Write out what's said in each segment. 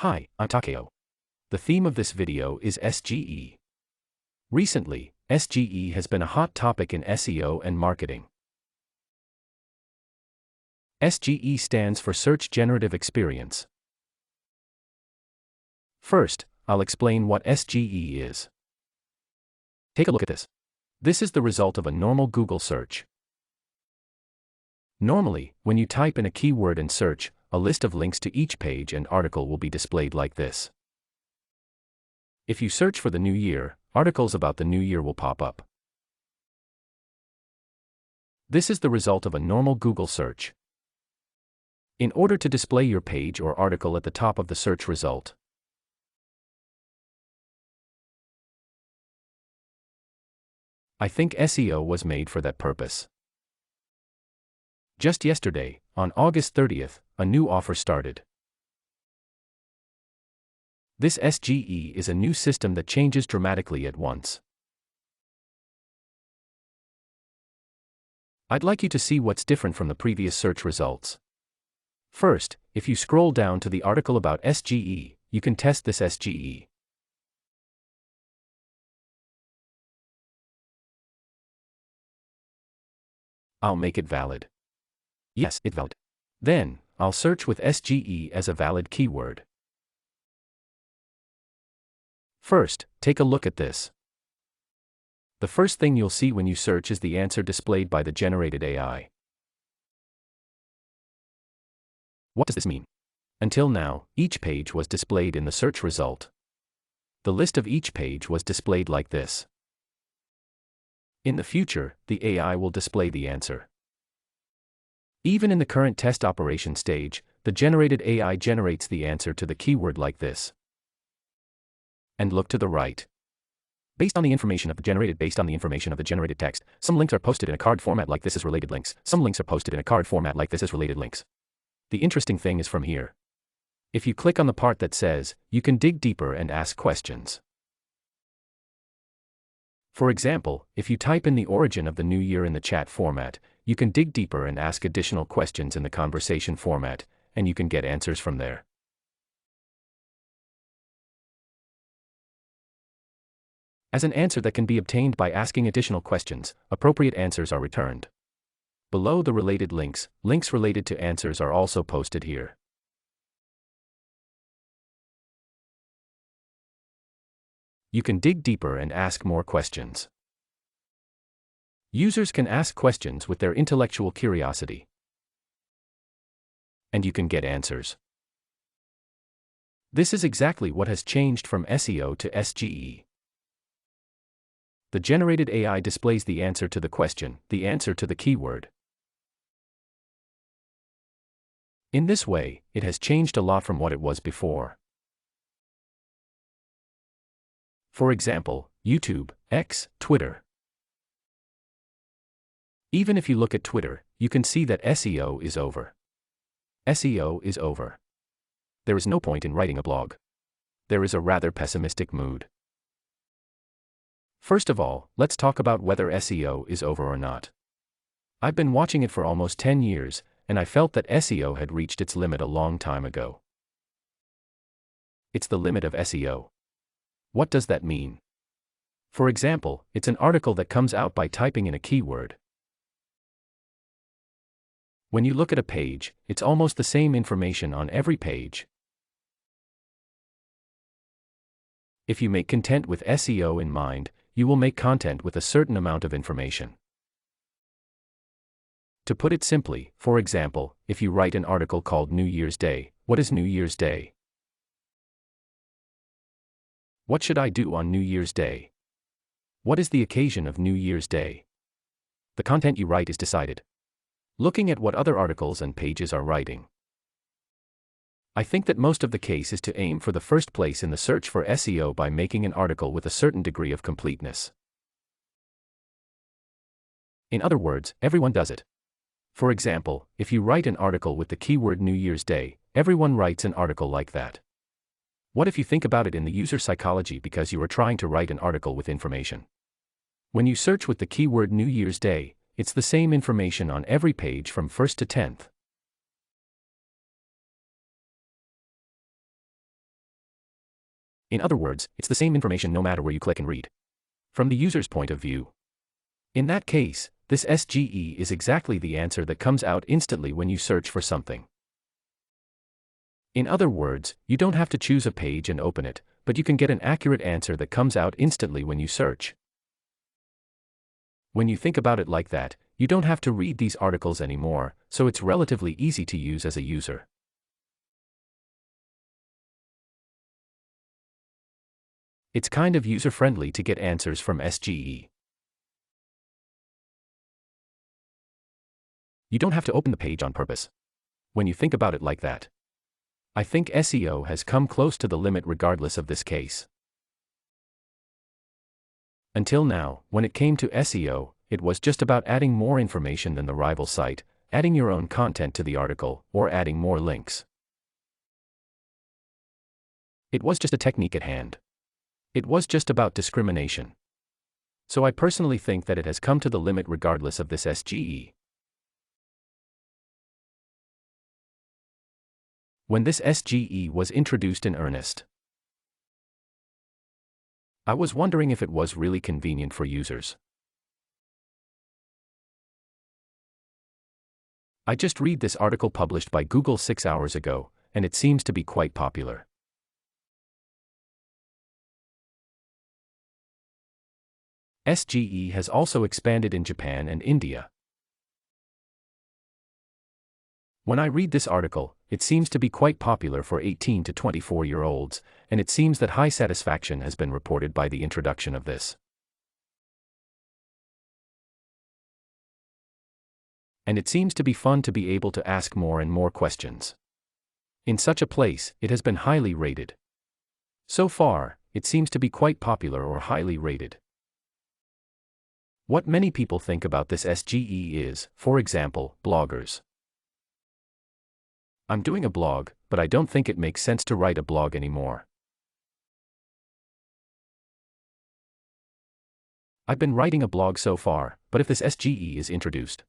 Hi, I'm Takeo. The theme of this video is SGE. Recently, SGE has been a hot topic in SEO and marketing. SGE stands for Search Generative Experience. First, I'll explain what SGE is. Take a look at this. This is the result of a normal Google search. Normally, when you type in a keyword and search, a list of links to each page and article will be displayed like this. If you search for the new year, articles about the new year will pop up. This is the result of a normal Google search. In order to display your page or article at the top of the search result, I think SEO was made for that purpose. Just yesterday, on August 30th, a new offer started. This SGE is a new system that changes dramatically at once. I'd like you to see what's different from the previous search results. First, if you scroll down to the article about SGE, you can test this SGE. I'll make it valid. Yes, it's valid. Then, I'll search with SGE as a valid keyword. First, take a look at this. The first thing you'll see when you search is the answer displayed by the generated AI. What does this mean? Until now, each page was displayed in the search result. The list of each page was displayed like this. In the future, the AI will display the answer. Even in the current test operation stage, the generated AI generates the answer to the keyword like this. And look to the right. Based on the information of the generated text, some links are posted in a card format like this as related links. Some links are posted in a card format like this as related links. The interesting thing is from here. If you click on the part that says, you can dig deeper and ask questions. For example, if you type in the origin of the new year in the chat format, you can dig deeper and ask additional questions in the conversation format, and you can get answers from there. As an answer that can be obtained by asking additional questions, appropriate answers are returned. Below the related links, links related to answers are also posted here. You can dig deeper and ask more questions. Users can ask questions with their intellectual curiosity. And you can get answers. This is exactly what has changed from SEO to SGE. The generated AI displays the answer to the question, the answer to the keyword. In this way, it has changed a lot from what it was before. For example, YouTube, X, Twitter. Even if you look at Twitter, you can see that SEO is over. SEO is over. There is no point in writing a blog. There is a rather pessimistic mood. First of all, let's talk about whether SEO is over or not. I've been watching it for almost 10 years, and I felt that SEO had reached its limit a long time ago. It's the limit of SEO. What does that mean? For example, it's an article that comes out by typing in a keyword. When you look at a page, it's almost the same information on every page. If you make content with SEO in mind, you will make content with a certain amount of information. To put it simply, for example, if you write an article called New Year's Day, what is New Year's Day? What should I do on New Year's Day? What is the occasion of New Year's Day? The content you write is decided. Looking at what other articles and pages are writing. I think that most of the case is to aim for the first place in the search for SEO by making an article with a certain degree of completeness. In other words, everyone does it. For example, if you write an article with the keyword New Year's Day, everyone writes an article like that. What if you think about it in the user psychology because you are trying to write an article with information? When you search with the keyword New Year's Day, it's the same information on every page from 1st to 10th. In other words, it's the same information no matter where you click and read. From the user's point of view. In that case, this SGE is exactly the answer that comes out instantly when you search for something. In other words, you don't have to choose a page and open it, but you can get an accurate answer that comes out instantly when you search. When you think about it like that, you don't have to read these articles anymore, so it's relatively easy to use as a user. It's kind of user-friendly to get answers from SGE. You don't have to open the page on purpose. When you think about it like that, I think SEO has come close to the limit regardless of this case. Until now, when it came to SEO, it was just about adding more information than the rival site, adding your own content to the article, or adding more links. It was just a technique at hand. It was just about discrimination. So I personally think that it has come to the limit regardless of this SGE. When this SGE was introduced in earnest, I was wondering if it was really convenient for users. I just read this article published by Google 6 hours ago, and it seems to be quite popular. SGE has also expanded in Japan and India. When I read this article, it seems to be quite popular for 18 to 24-year-olds, and it seems that high satisfaction has been reported by the introduction of this. And it seems to be fun to be able to ask more and more questions. In such a place, it has been highly rated. So far, it seems to be quite popular or highly rated. What many people think about this SGE is, for example, bloggers. I'm doing a blog, but I don't think it makes sense to write a blog anymore. I've been writing a blog so far, but if this SGE is introduced,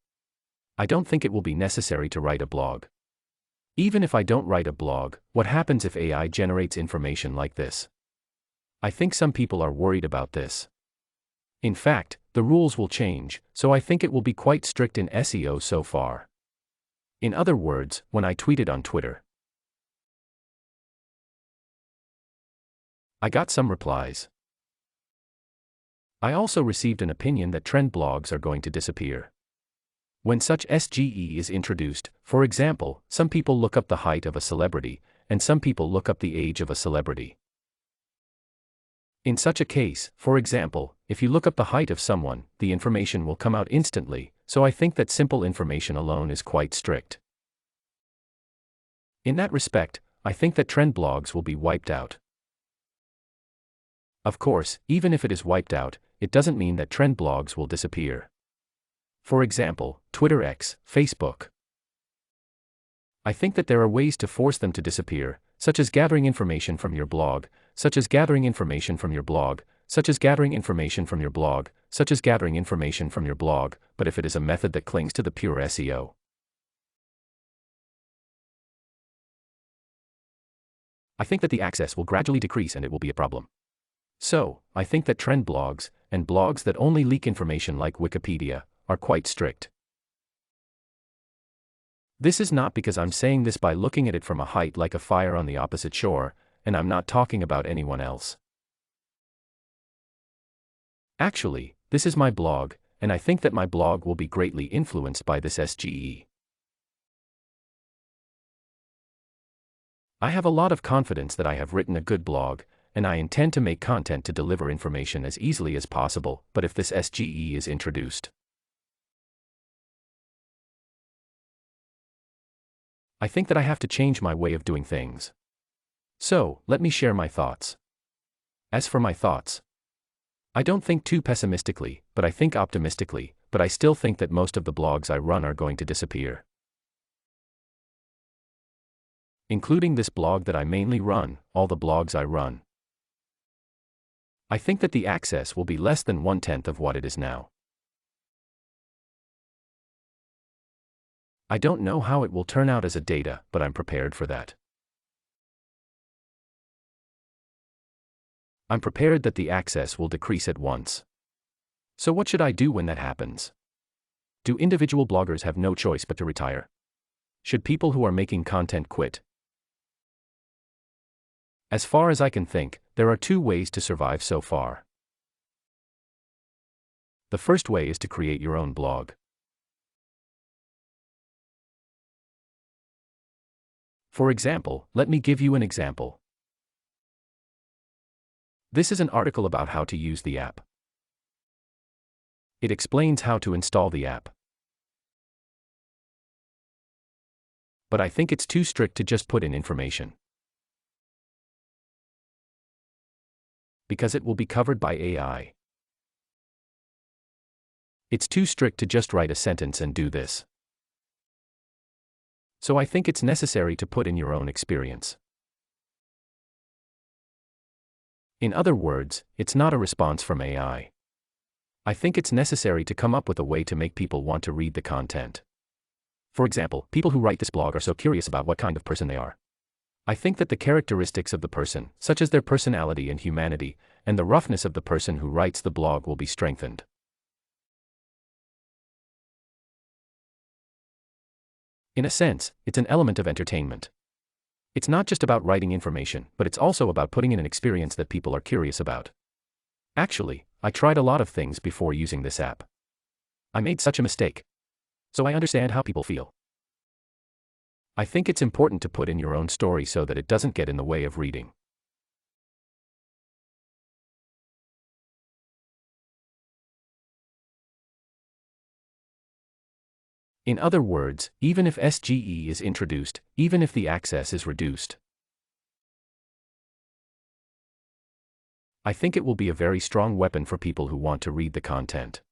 I don't think it will be necessary to write a blog. Even if I don't write a blog, what happens if AI generates information like this? I think some people are worried about this. In fact, the rules will change, so I think it will be quite strict in SEO so far. In other words, when I tweeted on Twitter, I got some replies. I also received an opinion that trend blogs are going to disappear. When such SGE is introduced, for example, some people look up the height of a celebrity, and some people look up the age of a celebrity. In such a case, for example, if you look up the height of someone, the information will come out instantly, so I think that simple information alone is quite strict. In that respect, I think that trend blogs will be wiped out. Of course, even if it is wiped out, it doesn't mean that trend blogs will disappear. For example, Twitter X, Facebook. I think that there are ways to force them to disappear, such as gathering information from your blog, such as gathering information from your blog, such as gathering information from your blog, such as gathering information from your blog, but if it is a method that clings to the pure SEO, I think that the access will gradually decrease and it will be a problem. So, I think that trend blogs, and blogs that only leak information like Wikipedia, are quite strict. This is not because I'm saying this by looking at it from a height like a fire on the opposite shore, and I'm not talking about anyone else. Actually, this is my blog, and I think that my blog will be greatly influenced by this SGE. I have a lot of confidence that I have written a good blog, and I intend to make content to deliver information as easily as possible, but if this SGE is introduced, I think that I have to change my way of doing things. So, let me share my thoughts. As for my thoughts, I don't think too pessimistically, but I think optimistically, but I still think that most of the blogs I run are going to disappear. Including this blog that I mainly run, all the blogs I run. I think that the access will be less than 1/10 of what it is now. I don't know how it will turn out as a data, but I'm prepared for that. I'm prepared that the access will decrease at once. So what should I do when that happens? Do individual bloggers have no choice but to retire? Should people who are making content quit? As far as I can think, there are two ways to survive so far. The first way is to create your own blog. For example, let me give you an example. This is an article about how to use the app. It explains how to install the app. But I think it's too strict to just put in information. Because it will be covered by AI. It's too strict to just write a sentence and do this. So I think it's necessary to put in your own experience. In other words, it's not a response from AI. I think it's necessary to come up with a way to make people want to read the content. For example, people who write this blog are so curious about what kind of person they are. I think that the characteristics of the person, such as their personality and humanity, and the roughness of the person who writes the blog will be strengthened. In a sense, it's an element of entertainment. It's not just about writing information, but it's also about putting in an experience that people are curious about. Actually, I tried a lot of things before using this app. I made such a mistake. So I understand how people feel. I think it's important to put in your own story so that it doesn't get in the way of reading. In other words, even if SGE is introduced, even if the access is reduced, I think it will be a very strong weapon for people who want to read the content.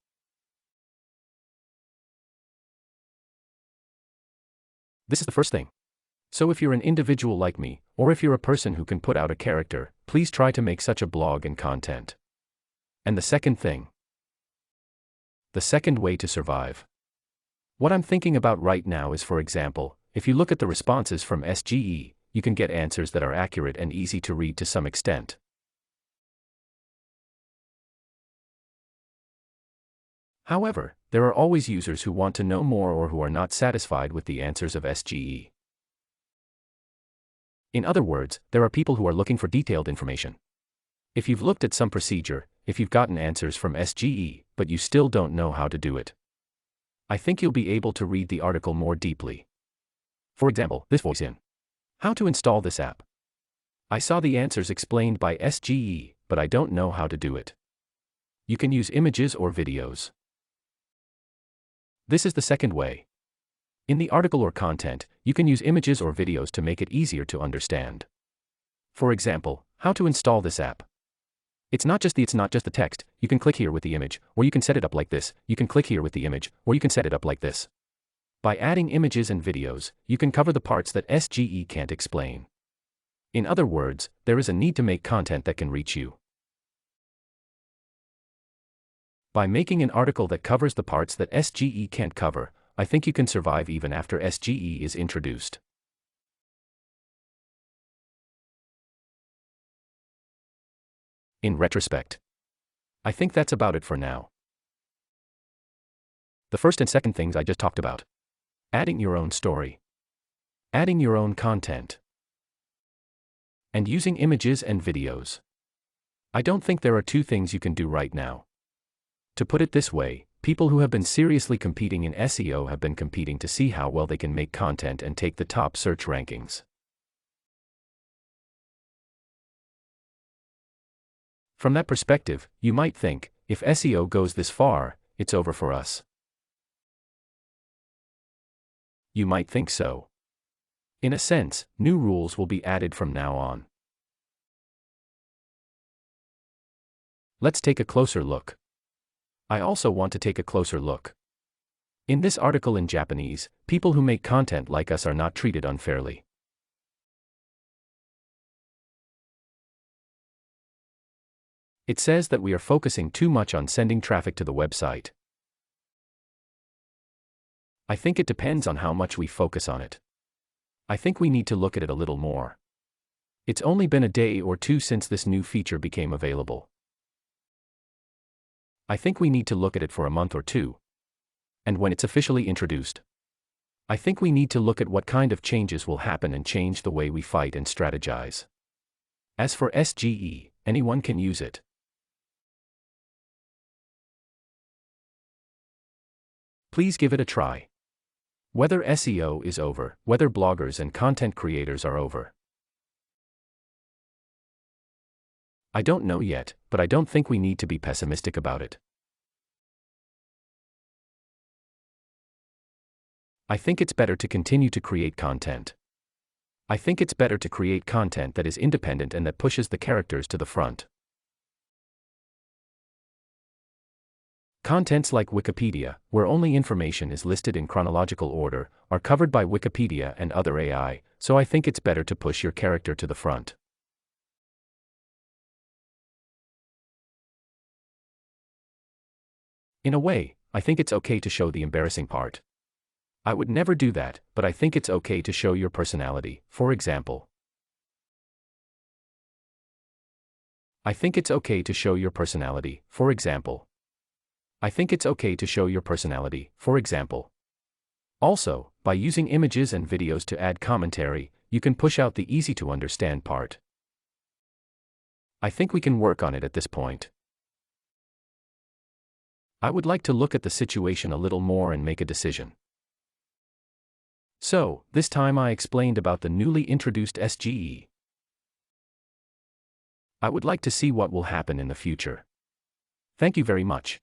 This is the first thing. So if you're an individual like me, or if you're a person who can put out a character, please try to make such a blog and content. And the second thing. The second way to survive. What I'm thinking about right now is, for example, if you look at the responses from SGE, you can get answers that are accurate and easy to read to some extent. However, there are always users who want to know more or who are not satisfied with the answers of SGE. In other words, there are people who are looking for detailed information. If you've looked at some procedure, if you've gotten answers from SGE, but you still don't know how to do it, I think you'll be able to read the article more deeply. For example, this voice in. How to install this app. I saw the answers explained by SGE, but I don't know how to do it. You can use images or videos. This is the second way. In the article or content, you can use images or videos to make it easier to understand. For example, how to install this app. It's not just the text. You can click here with the image, or you can set it up like this. You can click here with the image, or you can set it up like this. By adding images and videos, you can cover the parts that SGE can't explain. In other words, there is a need to make content that can reach you. By making an article that covers the parts that SGE can't cover, I think you can survive even after SGE is introduced. In retrospect, I think that's about it for now. The first and second things I just talked about. Adding your own story. Adding your own content. And using images and videos. I don't think there are two things you can do right now. To put it this way, people who have been seriously competing in SEO have been competing to see how well they can make content and take the top search rankings. From that perspective, you might think, if SEO goes this far, it's over for us. You might think so. In a sense, new rules will be added from now on. Let's take a closer look. I also want to take a closer look. In this article in Japanese, people who make content like us are not treated unfairly. It says that we are focusing too much on sending traffic to the website. I think it depends on how much we focus on it. I think we need to look at it a little more. It's only been a day or two since this new feature became available. I think we need to look at it for a month or two. And when it's officially introduced, I think we need to look at what kind of changes will happen and change the way we fight and strategize. As for SGE, anyone can use it. Please give it a try. Whether SEO is over, whether bloggers and content creators are over, I don't know yet, but I don't think we need to be pessimistic about it. I think it's better to continue to create content. I think it's better to create content that is independent and that pushes the characters to the front. Contents like Wikipedia, where only information is listed in chronological order, are covered by Wikipedia and other AI, so I think it's better to push your character to the front. In a way, I think it's okay to show the embarrassing part. I would never do that, but I think it's okay to show your personality, for example. I think it's okay to show your personality, for example. I think it's okay to show your personality, for example. Also, by using images and videos to add commentary, you can push out the easy-to-understand part. I think we can work on it at this point. I would like to look at the situation a little more and make a decision. So, this time I explained about the newly introduced SGE. I would like to see what will happen in the future. Thank you very much.